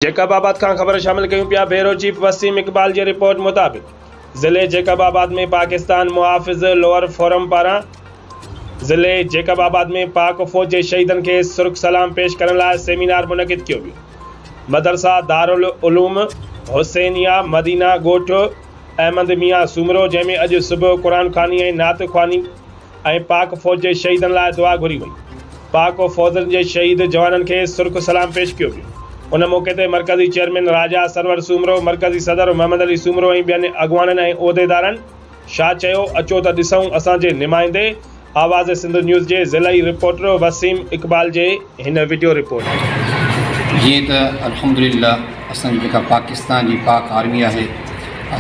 जेकबाबाद खां ख़बर शामिल कयूं पिया। Bureau chief Waseem Iqbal ji report मुताबिक़ ज़िले जेकबाबाद में पाकिस्तान मुहाफ़िज़ लोअर फोरम पारां ज़िले जेकबाबाद में पाक फ़ौज जे शहीदनि खे सुर्ख़ सलाम पेश करण लाइ सेमिनार मुनक़िद कयो वियो। मदरसा दारुल उलूम हुसैनिया मदीना ॻोठ अहमद मियां सूमरो, जंहिंमें अॼु सुबुह क़ुरान ख़्वानी ऐं नात ख़्वानी ऐं पाक फ़ौज जे शहीदनि लाइ दुआ घुरी वई। पाक फ़ौजनि जे शहीद जवाननि खे सुर्ख़ सलाम पेश कयो वियो। उन मौक़े ते मरकज़ी चेयरमैन राजा सरवर सूमरो, मरकज़ी सदर मोहम्मद अली सूमरो ऐं ॿियनि अॻुवाननि ऐं उहिदेदारनि छा चयो, अचो त ॾिसूं असांजे नुमाइंदे आवाज़ सिंध न्यूज़ जे ज़िलई रिपोर्टर वसीम इकबाल जे हिन वीडियो रिपोर्ट। जीअं त अल्हम्दुलिल्लाह असांजी जेका पाकिस्तान जी पाक आर्मी आहे,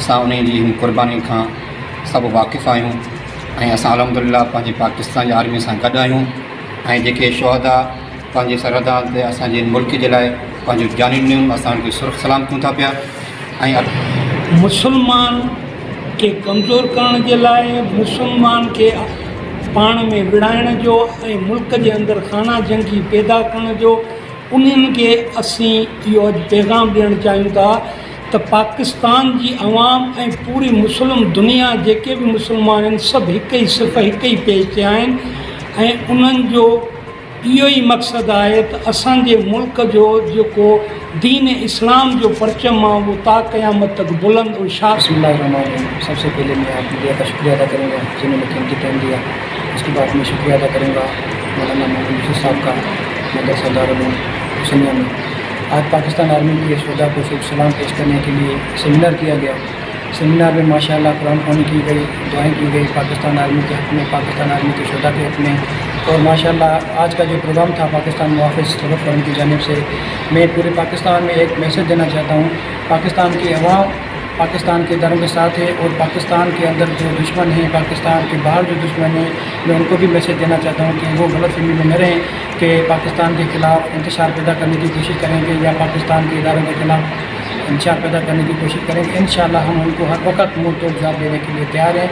असां उन जी हिन क़ुर्बानी खां सभु वाक़िफ़ आहियूं ऐं असां अल्हम्दुलिल्लाह पंहिंजे पाकिस्तान जी आर्मी सां गॾु आहियूं ऐं जेके शोहदा पंहिंजे सरहदान ते असांजे मुल्क जे लाइ पंहिंजो जानी ॾिनियूं, असां उनखे सुर्ख़ सलाम कयूं था पिया। ऐं मुसलमान खे कमज़ोर करण जे लाइ, मुसलमान खे पाण में विड़ाइण जो ऐं मुल्क जे अंदरि खाना जंगी पैदा करण जो, उन्हनि खे असीं इहो अॼु पैगाम ॾियणु चाहियूं था त पाकिस्तान जी अवाम ऐं पूरी मुस्लिम दुनिया जेके बि मुसलमान आहिनि सभु हिक ई सिर्फ़ु हिक ई पेज ते आहिनि ऐं उन्हनि जो इहो ई मक़सदु आहे त असांजे मुल्क जो जेको दीन इस्लाम जो परचम आहे वो ता क़यामत तक बुलंद और शाह। सबसे पहले मैं आप मीडिया का शुक्रिया अदा करूँगा जिन्होंने कीमती टाइम दिया। उसके बाद मैं शुक्रिया अदा करूँगा मौलाना मोहम्मद यूसुफ साहब का, मदरसा दारुल उलूम हुसैनिया में आज पाकिस्तान आर्मी के शोहदा को शुभ सलाम पेश करने के लिए सेमिनार किया गया। सेमिनार में माशाअल्लाह कुरान ख़्वानी की गई, दुआएं की गई पाकिस्तान आर्मी के हक़ में, पाकिस्तान आर्मी के शोहदा के हक़ में। और माशाअल्लाह आज का जो प्रोग्राम था पाकिस्तान मुहाफ़िज़ लोअर फोरम की जानिब से, मैं पूरे पाकिस्तान में एक मैसेज देना चाहता हूँ। पाकिस्तान की अवाम पाकिस्तान के दरों के साथ है और पाकिस्तान के अंदर जो दुश्मन हैं, पाकिस्तान के बाहर जो दुश्मन हैं, मैं उनको भी मैसेज देना चाहता हूँ कि वो गलतफहमी में न रहें कि पाकिस्तान के ख़िलाफ़ इंतशार पैदा करने की कोशिश करेंगे या पाकिस्तान के इदारों के ख़िलाफ़ इंतशार पैदा करने की कोशिश करेंगे। इंशाअल्लाह हम उनको हर वक्त मुँह तोड़ जवाब देने के लिए तैयार हैं।